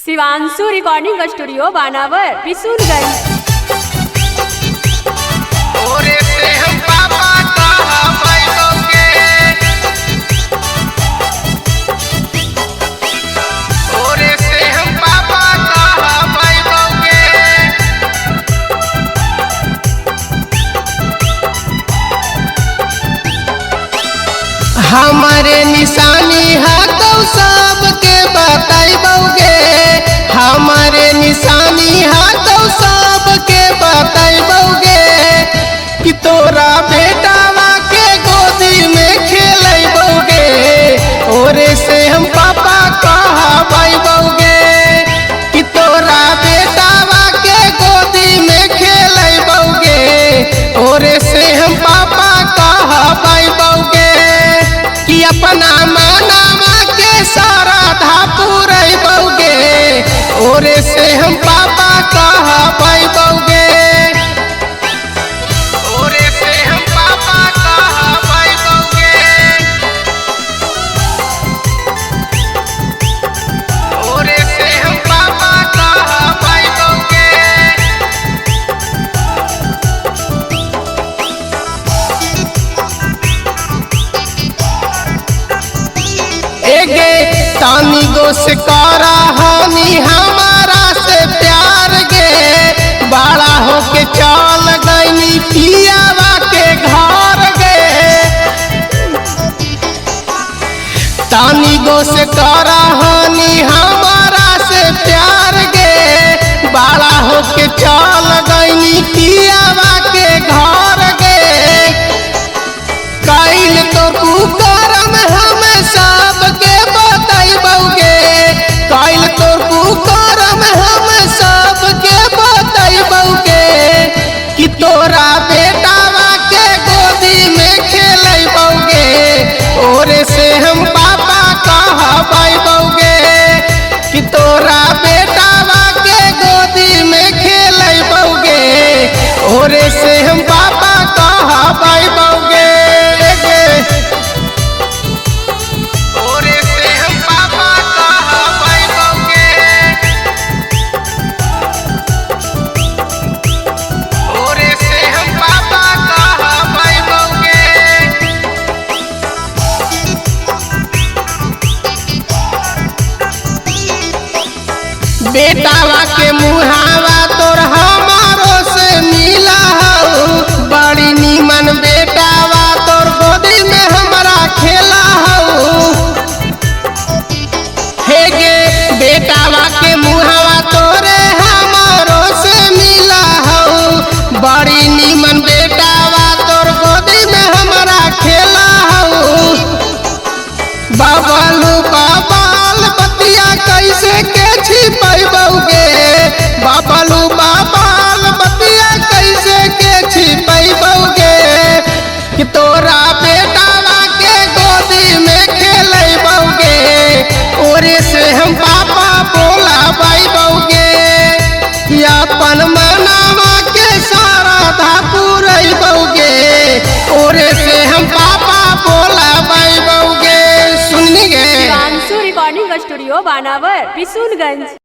Shivanshu recording studio बानावर बिशुनगंज। हमारे निशानी है तो सबके बताइबोगे, हमारे निशानी है तो सबके बताइबोगे कि तोरा बेटावा के गोदी में खेलबोगे, और से हम पापा कहबोगे कि तोरा बेटावा के गोदी में खेलबोगे, और से हम पापा कहबोगे कि अपना मानवा के सारा धापुरबोगे, और से हम पापा कहबोगे, और से हम पापा कहबोगे, और से हम पापा कहबोगे। एगे तानी गो से करा हानि हमारा से प्यार गे, बड़ा होके चल गई पियावा के घर गे, तानी गो से करा हानि हमारा से प्यार गे, बड़ा होके चल गई पियावा के घर गे, कैल तो कुकरम हम सबके बताइबोगे, कैल तो कुकरम हम सबके बताइबोगे कि तोरा बेटावा के गोदी में खेलबोगे, और से हम पापा कहबोगे कि तोरा बेटावा के गोदी में खेलबोगे, और से हम पापा कहबोगे। बेटावा के मुहावा तोर हमारो से मिला हूँ, बड़ी नीमन बेटावा तोर गोदी में हमारा खेला हूँ, हे गे बेटावा के मुहावा तोरे हमारो से मिला हूँ, बड़ी नीमन बेटावा तोर गोदी में हमारा खेला हूँ, बबलू बाबाल बतिया कैसे के छिपैबोगे, बबलू बाबाल बतिया कैसे के छिपैबोगे कि तोरा बेटावा के गोदी में खेलबोगे, और से हम पापा बोलबोगे कि अपन मनवा के सारा धापुरबोगे, और से हम पापा बोलबोगे। सुनिए शिवांशु रिकॉर्डिंग स्टूडियो बानावर बिशुनगंज।